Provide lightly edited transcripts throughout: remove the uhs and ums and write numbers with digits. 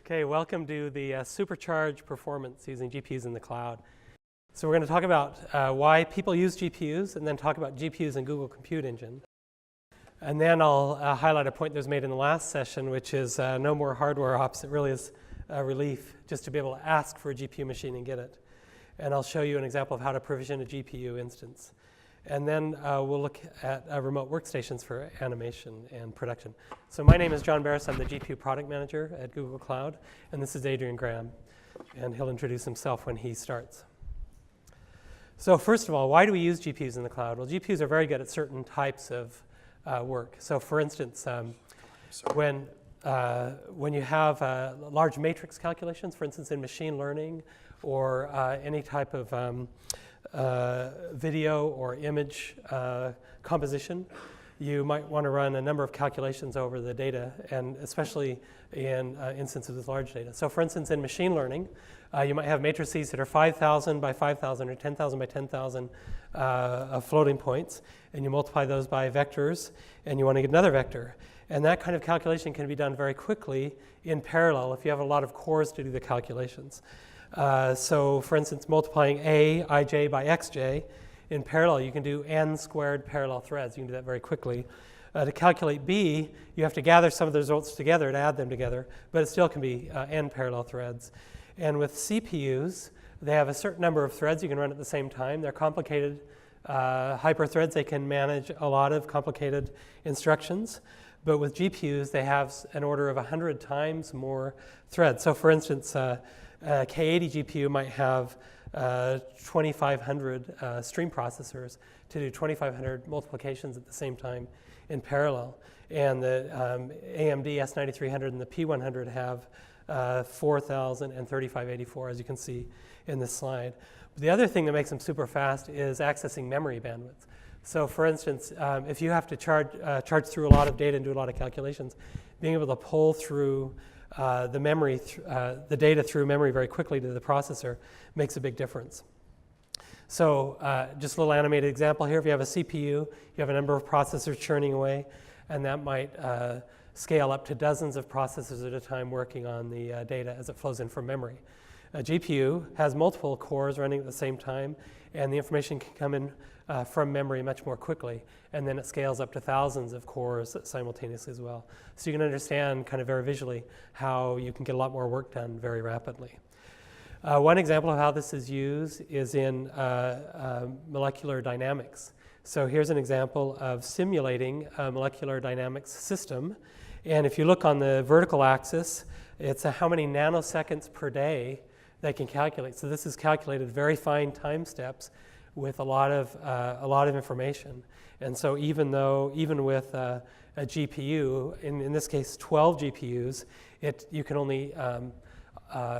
Okay, welcome to the Supercharge performance using GPUs in the cloud. So we're going to talk about why people use GPUs, and then talk about GPUs in Google Compute Engine. And then I'll highlight a point that was made in the last session, which is no more hardware ops. It really is a relief just to be able to ask for a GPU machine and get it. And I'll show you an example of how to provision a GPU instance. And then we'll look at remote workstations for animation and production. So my name is John Barrus. I'm the GPU product manager at Google Cloud. And this is Adrian Graham. And he'll introduce himself when he starts. So first of all, why do we use GPUs in the cloud? Well, GPUs are very good at certain types of work. So for instance, when you have large matrix calculations, for instance, in machine learning, or any type of video or image composition, you might want to run a number of calculations over the data, and especially in instances with large data. So for instance, in machine learning, you might have matrices that are 5,000 by 5,000 or 10,000 by 10,000 of floating points, and you multiply those by vectors, and you want to get another vector. And that kind of calculation can be done very quickly in parallel if you have a lot of cores to do the calculations. So for instance, multiplying ij by xj, in parallel you can do n squared parallel threads. You can do that very quickly. To calculate b, you have to gather some of the results together to add them together, but it still can be n parallel threads. And with CPUs, they have a certain number of threads you can run at the same time. They're complicated hyperthreads. They can manage a lot of complicated instructions. But with GPUs, they have an order of 100 times more threads. So for instance, K80 GPU might have 2,500 stream processors to do 2,500 multiplications at the same time in parallel. And the AMD S9300 and the P100 have 4,000 and 3,584, as you can see in this slide. But the other thing that makes them super fast is accessing memory bandwidth. So for instance, if you have to charge through a lot of data and do a lot of calculations, being able to pull through the data through memory very quickly to the processor makes a big difference. So just a little animated example here. If you have a CPU, you have a number of processors churning away, and that might scale up to dozens of processors at a time working on the data as it flows in from memory. A GPU has multiple cores running at the same time, and the information can come in from memory much more quickly, and then it scales up to thousands of cores simultaneously as well. So you can understand kind of very visually how you can get a lot more work done very rapidly. One example of how this is used is in molecular dynamics. So here's an example of simulating a molecular dynamics system. And if you look on the vertical axis, it's how many nanoseconds per day they can calculate. So this is calculated very fine time steps with a lot of information. And so even with a GPU, in this case 12 GPUs, you can only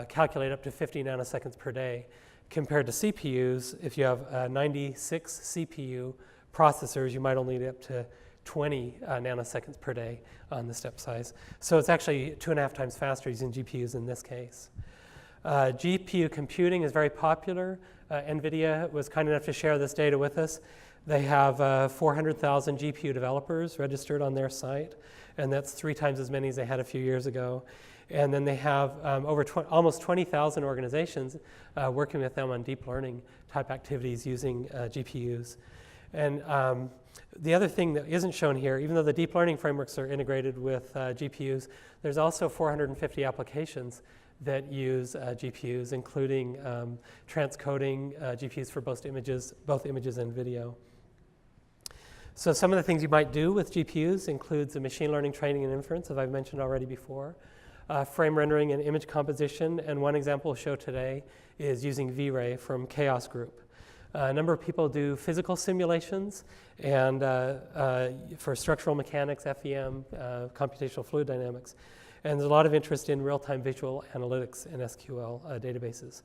calculate up to 50 nanoseconds per day. Compared to CPUs, if you have 96 CPU processors, you might only get up to 20 nanoseconds per day on the step size. So it's actually 2.5 times faster using GPUs in this case. GPU computing is very popular. NVIDIA was kind enough to share this data with us. They have 400,000 GPU developers registered on their site, and that's 3 times as many as they had a few years ago. And then they have almost 20,000 organizations working with them on deep learning type activities using GPUs. And the other thing that isn't shown here, even though the deep learning frameworks are integrated with GPUs, there's also 450 applications that use GPUs, including transcoding GPUs for both images and video. So some of the things you might do with GPUs includes the machine learning training and inference, as I've mentioned already before, frame rendering and image composition, and one example we'll show today is using Vray from Chaos Group. A number of people do physical simulations and for structural mechanics, FEM, computational fluid dynamics. And there's a lot of interest in real-time visual analytics and SQL databases.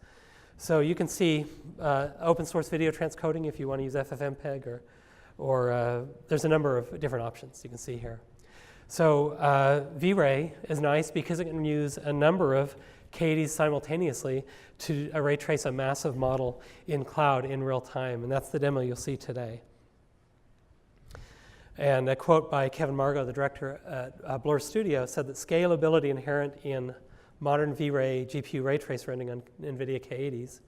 So you can see open source video transcoding if you want to use FFmpeg, or there's a number of different options you can see here. So Vray is nice because it can use a number of K80s simultaneously to array trace a massive model in cloud in real time, and that's the demo you'll see today. And a quote by Kevin Margo, the director at Blur Studio, said that scalability inherent in modern Vray GPU ray trace rendering on NVIDIA K80s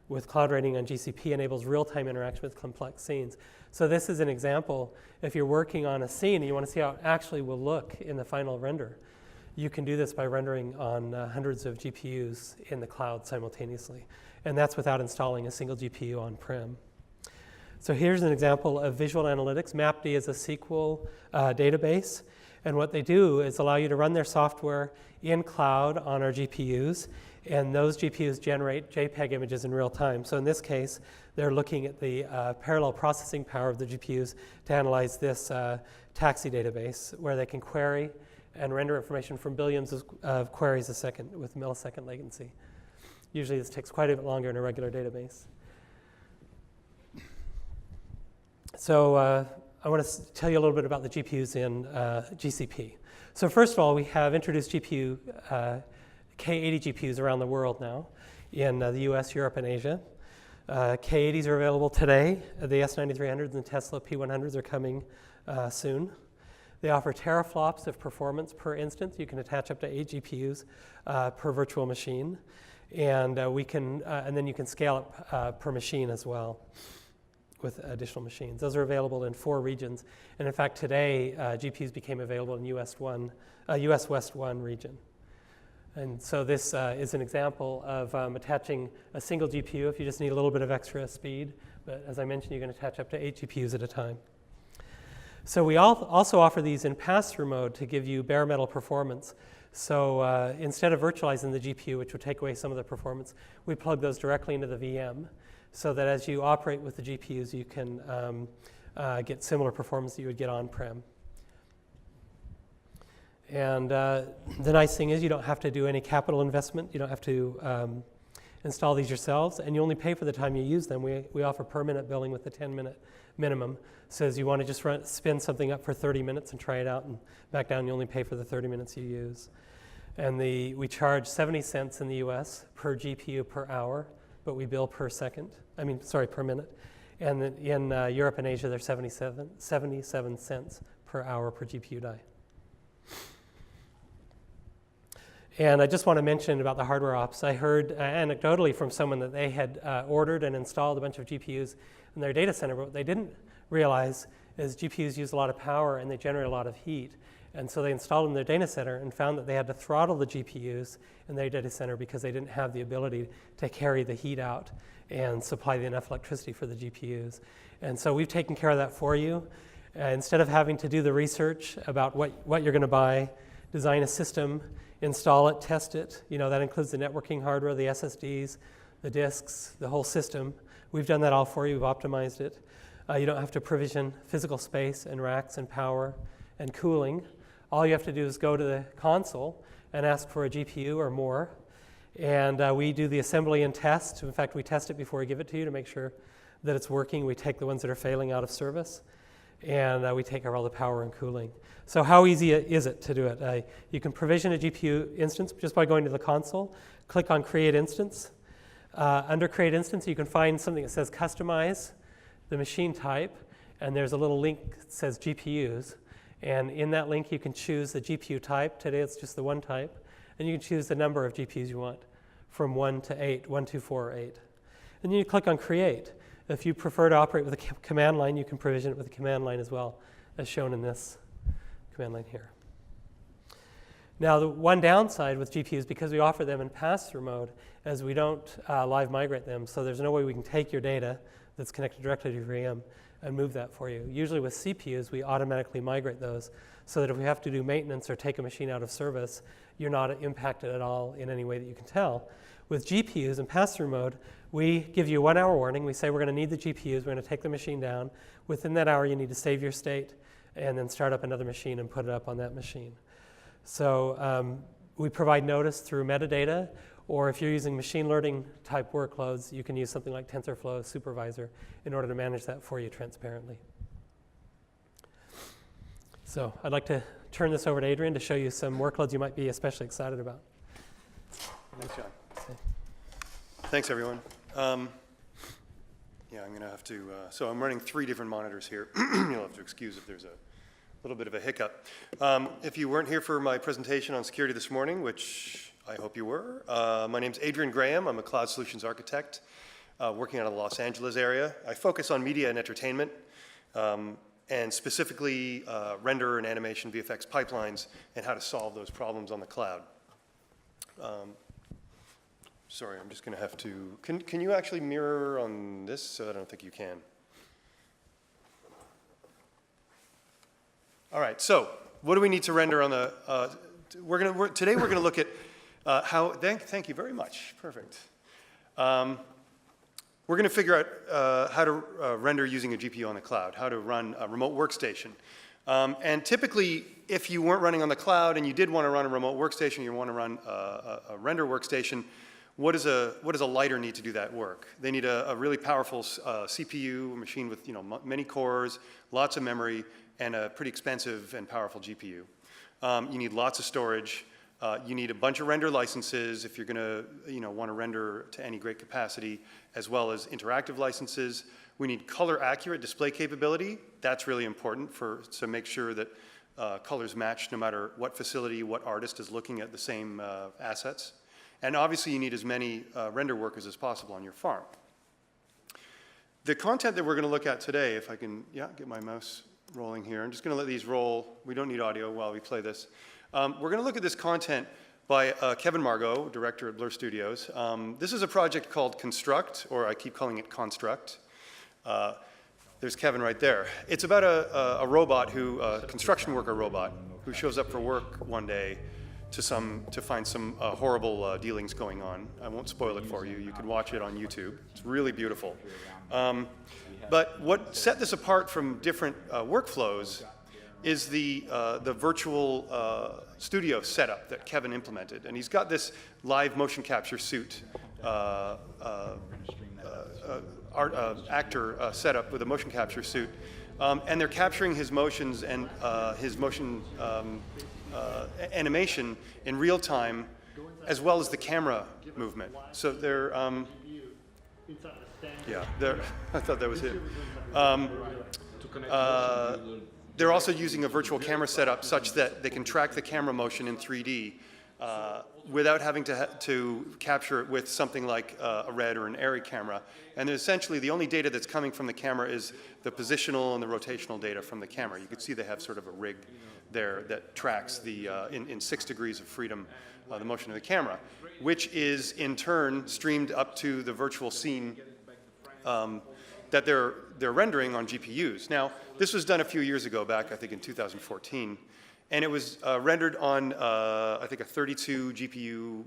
with cloud rendering on GCP enables real-time interaction with complex scenes. So this is an example. If you're working on a scene and you want to see how it actually will look in the final render, you can do this by rendering on hundreds of GPUs in the cloud simultaneously. And that's without installing a single GPU on-prem. So here's an example of visual analytics. MapD is a SQL database. And what they do is allow you to run their software in cloud on our GPUs. And those GPUs generate JPEG images in real time. So in this case, they're looking at the parallel processing power of the GPUs to analyze this taxi database, where they can query and render information from billions of queries a second with millisecond latency. Usually this takes quite a bit longer in a regular database. So I want to tell you a little bit about the GPUs in GCP. So first of all, we have introduced K80 GPUs around the world now in the US, Europe, and Asia. K80s are available today. The S9300s and Tesla P100s are coming soon. They offer teraflops of performance per instance. You can attach up to 8 GPUs per virtual machine. And and then you can scale up per machine as well with additional machines. Those are available in 4 regions. And in fact, today, GPUs became available in US West 1 region. And so this is an example of attaching a single GPU if you just need a little bit of extra speed. But as I mentioned, you can attach up to 8 GPUs at a time. So we also offer these in pass-through mode to give you bare metal performance. So instead of virtualizing the GPU, which would take away some of the performance, we plug those directly into the VM so that as you operate with the GPUs, you can get similar performance that you would get on-prem. And the nice thing is you don't have to do any capital investment. You don't have to install these yourselves, and you only pay for the time you use them. We offer per-minute billing with a 10-minute minimum. So as you want to just spin something up for 30 minutes and try it out and back down, you only pay for the 30 minutes you use. And we charge 70 cents in the US per GPU per hour, but we bill per minute. And in Europe and Asia, they're 77 cents per hour per GPU die. And I just want to mention about the hardware ops. I heard anecdotally from someone that they had ordered and installed a bunch of GPUs in their data center, but what they didn't realize is GPUs use a lot of power and they generate a lot of heat. And so they installed them in their data center and found that they had to throttle the GPUs in their data center because they didn't have the ability to carry the heat out and supply enough electricity for the GPUs. And so we've taken care of that for you. Instead of having to do the research about what you're going to buy, design a system, install it, test it. That includes the networking hardware, the SSDs, the disks, the whole system. We've done that all for you. We've optimized it. You don't have to provision physical space and racks and power and cooling. All you have to do is go to the console and ask for a GPU or more. And we do the assembly and test. In fact, we test it before we give it to you to make sure that it's working. We take the ones that are failing out of service. And we take care of all the power and cooling. So how easy is it to do it? You can provision a GPU instance just by going to the console, click on Create Instance. Under Create Instance, you can find something that says Customize the machine type, and there's a little link that says GPUs. And in that link, you can choose the GPU type. Today, it's just the one type. And you can choose the number of GPUs you want, from 1 to 8, 1, 2, 4, or 8. And then you click on Create. If you prefer to operate with a command line, you can provision it with a command line as well, as shown in this command line here. Now, the one downside with GPUs, because we offer them in pass-through mode, is we don't live migrate them, so there's no way we can take your data that's connected directly to your VM and move that for you. Usually with CPUs, we automatically migrate those so that if we have to do maintenance or take a machine out of service, you're not impacted at all in any way that you can tell. With GPUs in pass-through mode, we give you a 1 hour warning. We say we're going to need the GPUs. We're going to take the machine down. Within that hour, you need to save your state and then start up another machine and put it up on that machine. So we provide notice through metadata, or if you're using machine learning type workloads, you can use something like Tensorflow Supervisor in order to manage that for you transparently. So I'd like to turn this over to Adrian to show you some workloads you might be especially excited about. Thanks, John. Thanks, everyone. I'm going to have to, so I'm running 3 different monitors here. You'll have to excuse if there's a little bit of a hiccup. If you weren't here for my presentation on security this morning, which I hope you were. My name's Adrian Graham. I'm a cloud solutions architect working out of the Los Angeles area. I focus on media and entertainment, and specifically render and animation VFX pipelines and how to solve those problems on the cloud. Sorry, I'm just going to have to, can you actually mirror on this? I don't think you can. All right, so what do we need to render on the, today we're going to look at how, thank you very much, perfect. We're going to figure out how to render using a GPU on the cloud, how to run a remote workstation. And typically, if you weren't running on the cloud and you did want to run a remote workstation, you want to run a render workstation, what does a lighter need to do that work? They need a really powerful CPU, a machine with many cores, lots of memory, and a pretty expensive and powerful GPU. You need lots of storage. You need a bunch of render licenses if you're going to want to render to any great capacity, as well as interactive licenses. We need color accurate display capability. That's really important to make sure that colors match no matter what facility, what artist is looking at the same assets. And obviously you need as many render workers as possible on your farm. The content that we're going to look at today, if I can get my mouse rolling here. I'm just going to let these roll. We don't need audio while we play this. We're going to look at this content by Kevin Margo, director at Blur Studios. This is a project called Construct, or I keep calling it Construct. There's Kevin right there. It's about a robot a construction worker robot, who shows up for work one day to find some horrible dealings going on. I won't spoil it for you. You can watch it on YouTube. It's really beautiful. But what set this apart from different workflows is the virtual studio setup that Kevin implemented. And he's got this live motion capture suit actor setup with a motion capture suit. And they're capturing his motions and his motion animation in real time, as well as the camera movement. So they're, I thought that was it. They're also using a virtual camera setup such that they can track the camera motion in 3D without having to capture it with something like a RED or an ARRI camera. And essentially the only data that's coming from the camera is the positional and the rotational data from the camera. You can see they have sort of a rig there that tracks in 6 degrees of freedom the motion of the camera, which is in turn streamed up to the virtual scene that they're rendering on GPUs. Now, this was done a few years ago, back I think in 2014, and it was rendered on I think a 32 GPU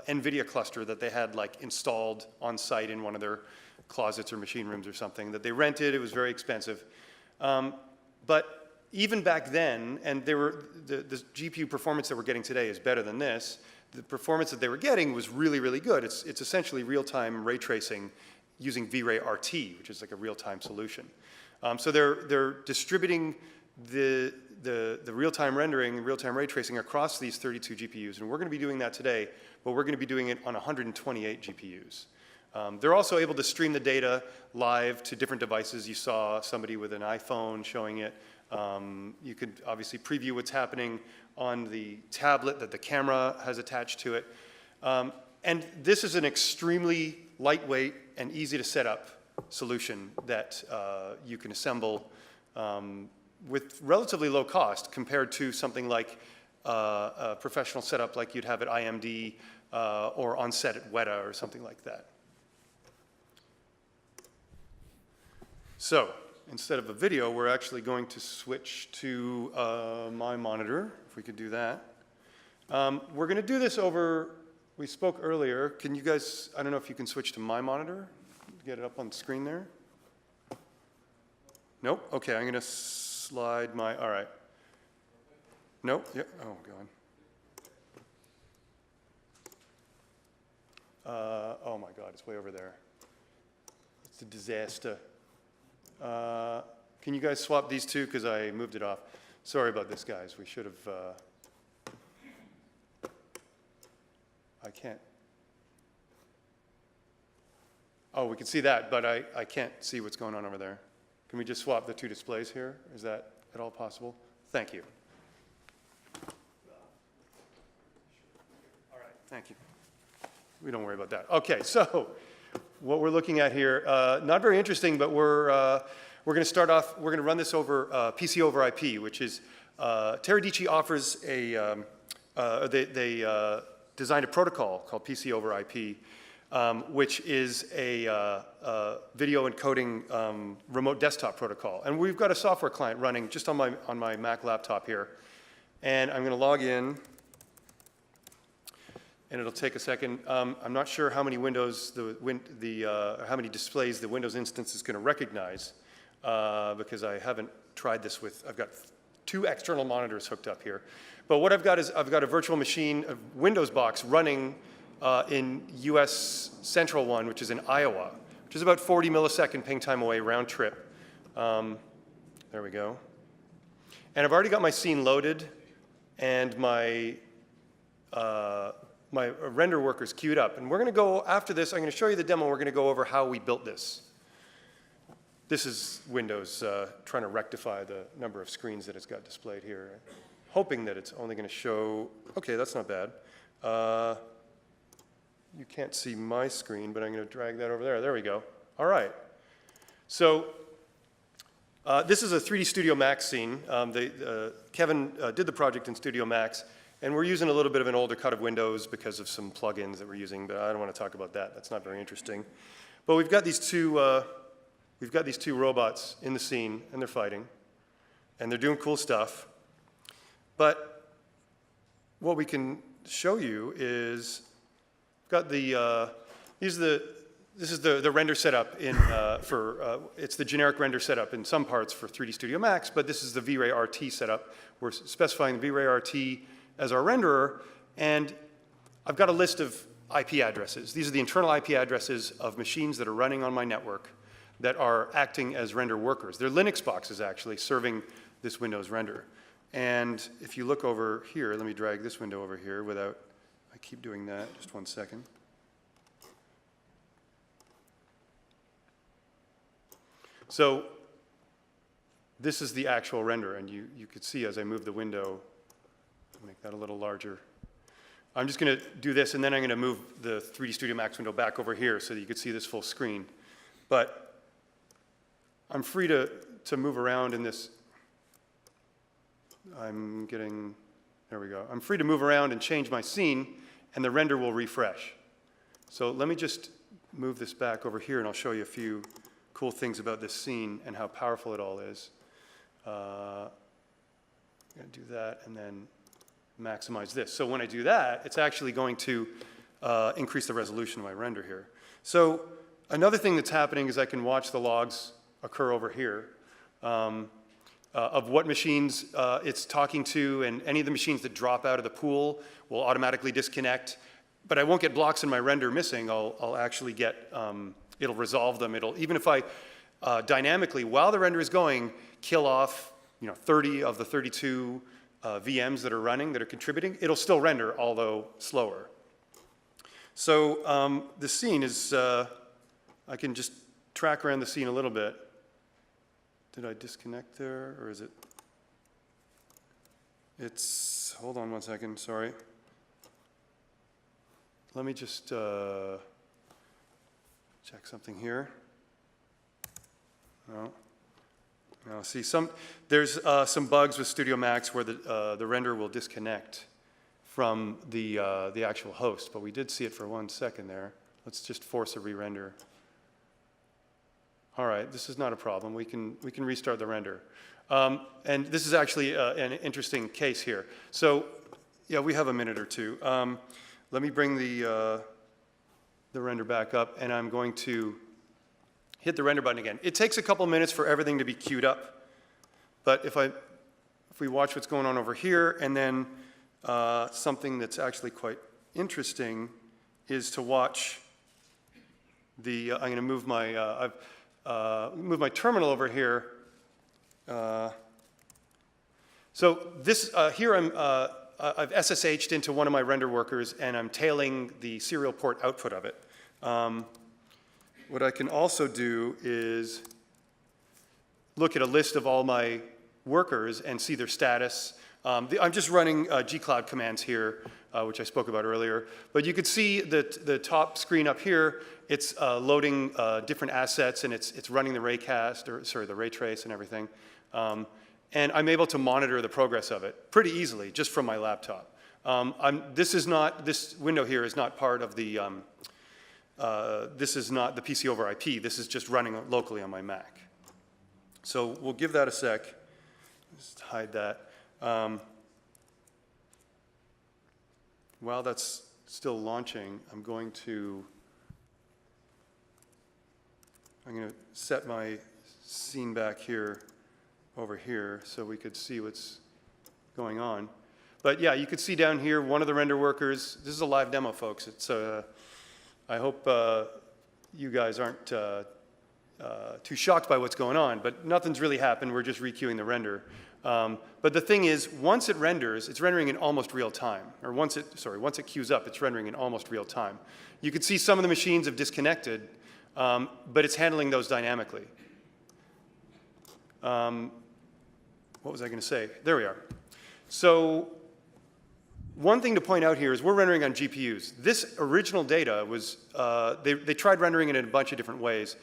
NVIDIA cluster that they had installed on site in one of their closets or machine rooms or something that they rented. It was very expensive, but even back then, and the GPU performance that we're getting today is better than this. The performance that they were getting was really, really good. It's essentially real-time ray tracing using Vray RT, which is like a real-time solution. So they're distributing the real-time rendering, real-time ray tracing across these 32 GPUs, and we're going to be doing that today, but we're going to be doing it on 128 GPUs. They're also able to stream the data live to different devices. You saw somebody with an iPhone showing it. You could obviously preview what's happening on the tablet that the camera has attached to it. And this is an extremely lightweight and easy to set up solution that you can assemble with relatively low cost compared to something like a professional setup like you'd have at IMD or on set at Weta or something like that. So instead of a video, we're actually going to switch to my monitor, if we could do that. We're going to do this over, we spoke earlier. Can you guys, I don't know if you can switch to my monitor, get it up on the screen there. Nope, okay, I'm going to slide my, all right. Nope, yeah, oh God. Oh my God, it's way over there. It's a disaster. Can you guys swap these two? Because I moved it off. Sorry about this, guys. We should have, I can't. Oh, we can see that, but I can't see what's going on over there. Can we just swap the two displays here? Is that at all possible? Thank you. All right. Thank you. We don't worry about that. Okay, so what we're looking at here, not very interesting, but we're going to start off, we're going to run this over PC over IP, which is, Teradici offers a, they designed a protocol called PC over IP, which is a video encoding remote desktop protocol. And we've got a software client running just on my Mac laptop here. And I'm going to log in, and it'll take a second. I'm not sure how many windows, how many displays the Windows instance is going to recognize, because I haven't tried this with, I've got 2 external monitors hooked up here. But what I've got is I've got a virtual machine, a Windows box running in US Central 1, which is in Iowa, which is about 40 millisecond ping time away round trip. There we go. And I've already got my scene loaded and my my render workers queued up. And we're going to go, after this, I'm going to show you the demo. We're going to go over how we built this. This is Windows trying to rectify the number of screens that it's got displayed here, hoping that it's only going to show, okay, that's not bad. You can't see my screen, but I'm going to drag that over there. There we go. All right. So this is a 3D Studio Max scene. Kevin did the project in Studio Max. And we're using a little bit of an older cut of Windows because of some plugins that we're using, but I don't want to talk about that. That's not very interesting. But we've got these two robots in the scene, and they're fighting, and they're doing cool stuff. But what we can show you is, got the this is the render setup in it's the generic render setup in some parts for 3D Studio Max, but this is the Vray RT setup. We're specifying the Vray RT as our renderer, and I've got a list of IP addresses. These are the internal IP addresses of machines that are running on my network that are acting as render workers. They're Linux boxes, actually, serving this Windows render. And if you look over here, let me drag this window over here without, I keep doing that, just one second. So this is the actual render, and you could see as I move the window, make that a little larger. I'm just going to do this, and then I'm going to move the 3D Studio Max window back over here so that you can see this full screen. But I'm free to move around in this. There we go. I'm free to move around and change my scene, and the render will refresh. So let me just move this back over here, and I'll show you a few cool things about this scene and how powerful it all is. I'm going to do that, and then maximize this. So when I do that, it's actually going to increase the resolution of my render here. So another thing that's happening is I can watch the logs occur over here of what machines it's talking to, and any of the machines that drop out of the pool will automatically disconnect. But I won't get blocks in my render missing. I'll actually get, it'll resolve them. It'll, even if I dynamically, while the render is going, kill off 30 of the 32 VMs that are running, that are contributing, it'll still render, although slower. So the scene is, I can just track around the scene a little bit. Did I disconnect there, or is it? It's, hold on one second, sorry. Let me just check something here. No. Now, see, there's some bugs with Studio Max where the render will disconnect from the actual host, but we did see it for 1 second there. Let's just force a re-render. All right, this is not a problem. We can restart the render. And this is actually an interesting case here. So, yeah, we have a minute or two. Let me bring the render back up, and I'm going to hit the render button again. It takes a couple minutes for everything to be queued up, but if we watch what's going on over here, and then something that's actually quite interesting is to watch the, I'm going to move my, move my terminal over here. So this, here I've SSH'd into one of my render workers, and I'm tailing the serial port output of it. What I can also do is look at a list of all my workers and see their status. I'm just running G-Cloud commands here which I spoke about earlier. But you could see that the top screen up here, it's loading different assets, and it's running the raycast, or sorry, the ray trace and everything. And I'm able to monitor the progress of it pretty easily just from my laptop. This window here is not part of the, this is not the PC over IP. This is just running locally on my Mac. So we'll give that a sec. Just hide that. While that's still launching, I'm going to set my scene back here, over here, so we could see what's going on. But yeah, you could see down here one of the render workers. This is a live demo, folks. It's I hope you guys aren't too shocked by what's going on, but nothing's really happened. We're just requeuing the render. But the thing is, once it renders, it's rendering in almost real time. Or once it queues up, it's rendering in almost real time. You can see some of the machines have disconnected, but it's handling those dynamically. What was I going to say? There we are. So one thing to point out here is we're rendering on GPUs. This original data was, they tried rendering it in a bunch of different ways.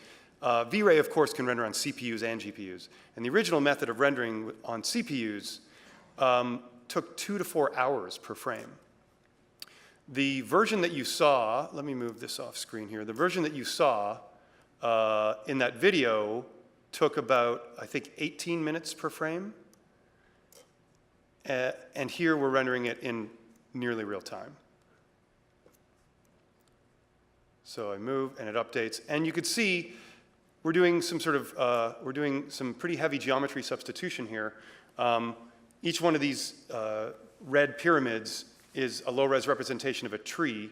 Vray, of course, can render on CPUs and GPUs. And the original method of rendering on CPUs took 2 to 4 hours per frame. The version that you saw, let me move this off screen here. The version that you saw in that video took about, I think, 18 minutes per frame. And here we're rendering it in nearly real time. So I move and it updates. And you could see we're doing some sort of, we're doing some pretty heavy geometry substitution here. Each one of these red pyramids is a low-res representation of a tree,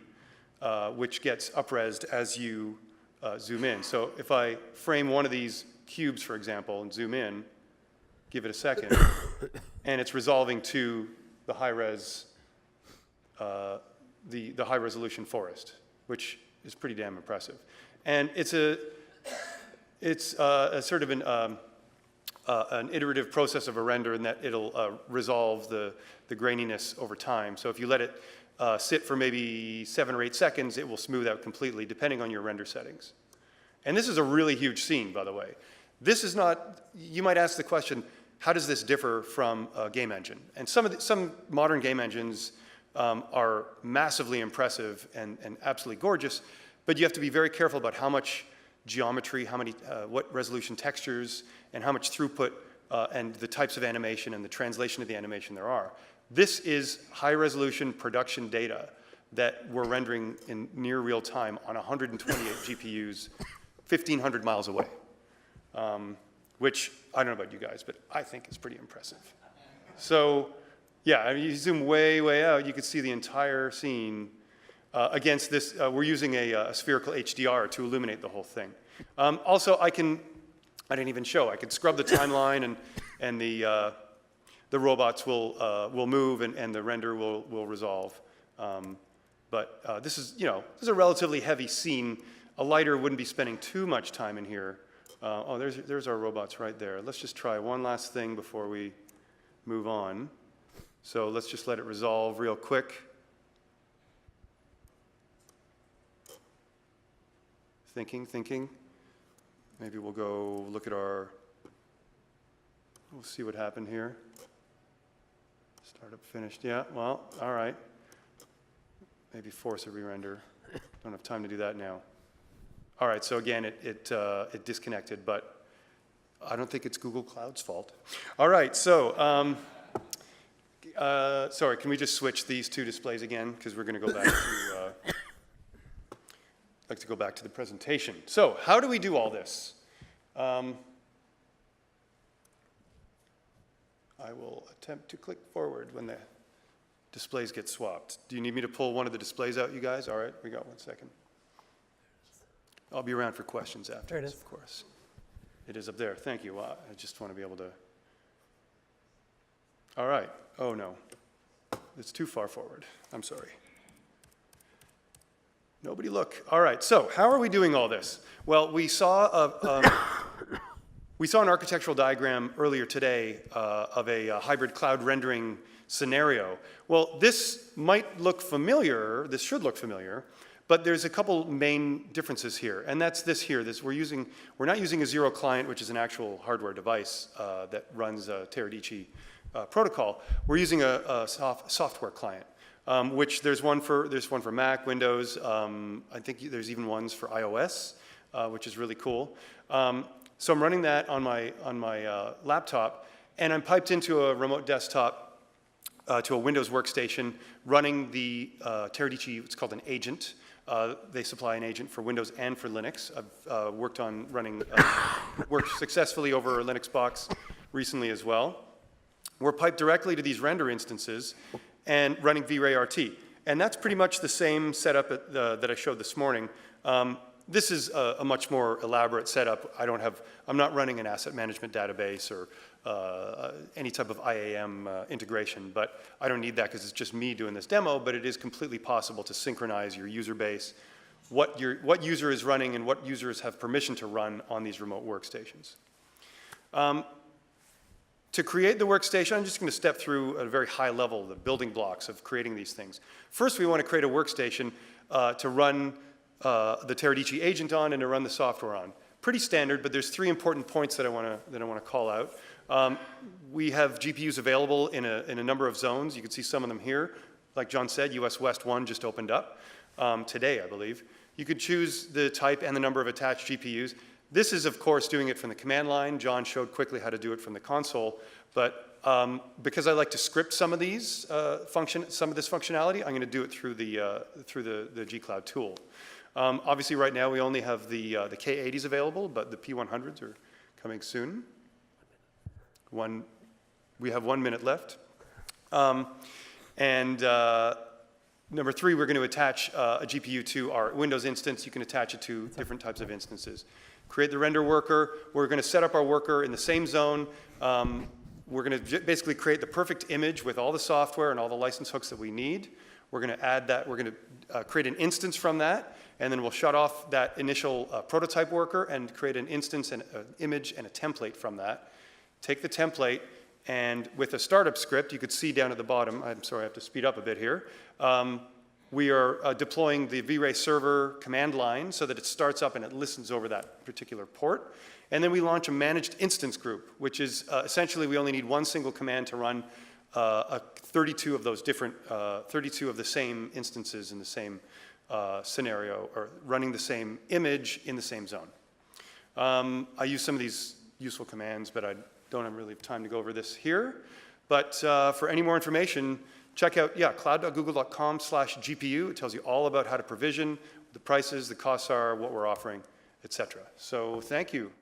which gets up-resed as you zoom in. So if I frame one of these cubes, for example, and zoom in, give it a second, and it's resolving to the high-res, the high-resolution forest, which is pretty damn impressive. And it's a sort of an iterative process of a render in that it'll resolve the graininess over time. So if you let it sit for maybe 7 or 8 seconds, it will smooth out completely, depending on your render settings. And this is a really huge scene, by the way. This is not, you might ask the question, how does this differ from a game engine? And some modern game engines are massively impressive and absolutely gorgeous, but you have to be very careful about how much geometry, what resolution textures, and how much throughput and the types of animation and the translation of the animation there are. This is high-resolution production data that we're rendering in near real time on 128 GPUs, 1,500 miles away, which I don't know about you guys, but I think is pretty impressive. So yeah, I mean, you zoom way, way out, you can see the entire scene. Against this, we're using a Spherical HDR to illuminate the whole thing. Also, I didn't even show, I could scrub the timeline and the robots will move and the render will resolve. But this is a relatively heavy scene. A lighter wouldn't be spending too much time in here. Oh, there's our robots right there. Let's just try one last thing before we move on. So let's just let it resolve real quick. Thinking. Maybe we'll go look at we'll see what happened here. Startup finished, yeah, well, all right. Maybe force a re-render. Don't have time to do that now. All right, so again, it disconnected, but I don't think it's Google Cloud's fault. All right, so, sorry, can we just switch these two displays again? Because we're gonna go back to, I'd like to go back to the presentation. So how do we do all this? I will attempt to click forward when the displays get swapped. Do you need me to pull one of the displays out, you guys? All right, we got 1 second. I'll be around for questions after there it this, is. of course. It is up there, thank you. I just want to be able to. All right, oh no, it's too far forward, I'm sorry. Nobody look. All right, so how are we doing all this? Well, we saw an architectural diagram earlier today of a hybrid cloud rendering scenario. Well, this might look familiar, this should look familiar, but there's a couple main differences here, and that's this here. We're not using a zero client, which is an actual hardware device that runs a K80 protocol. We're using a software client, which there's one for Mac, Windows. I think there's even ones for iOS, which is really cool. So I'm running that on my laptop, and I'm piped into a remote desktop to a Windows workstation running the K80, it's called an agent. They supply an agent for Windows and for Linux. I've worked successfully over a Linux box recently as well. We're piped directly to these render instances and running Vray RT. And that's pretty much the same setup that I showed this morning. This is a much more elaborate setup. I'm not running an asset management database or any type of IAM integration, but I don't need that because it's just me doing this demo, but it is completely possible to synchronize your user base, what user is running and what users have permission to run on these remote workstations. To create the workstation, I'm just going to step through at a very high level the building blocks of creating these things. First, we want to create a workstation to run the K80 agent on and to run the software on. Pretty standard, but there's three important points that I want to call out. We have GPUs available in a number of zones. You can see some of them here. Like John said, US West 1 just opened up today, I believe. You could choose the type and the number of attached GPUs. This is, of course, doing it from the command line. John showed quickly how to do it from the console, but because I like to script some of these some of this functionality, I'm going to do it through the G-Cloud tool. Obviously, right now we only have the K80s available, but the P100s are coming soon. We have 1 minute left. Number three, we're going to attach a GPU to our Windows instance. You can attach it to different types of instances. Create the render worker. We're going to set up our worker in the same zone. We're going to basically create the perfect image with all the software and all the license hooks that we need. We're going to add that. We're going to create an instance from that, and then we'll shut off that initial prototype worker and create an instance and an image and a template from that. Take the template, and with a startup script, you could see down at the bottom, I'm sorry, I have to speed up a bit here. We are deploying the Vray server command line so that it starts up and it listens over that particular port. And then we launch a managed instance group, which is essentially we only need one single command to run 32 of those different, 32 of the same instances in the same scenario, or running the same image in the same zone. I use some of these useful commands, but I don't really have time to go over this here. But for any more information, check out, cloud.google.com/GPU. It tells you all about how to provision, the prices, the costs are, what we're offering, etc. So thank you.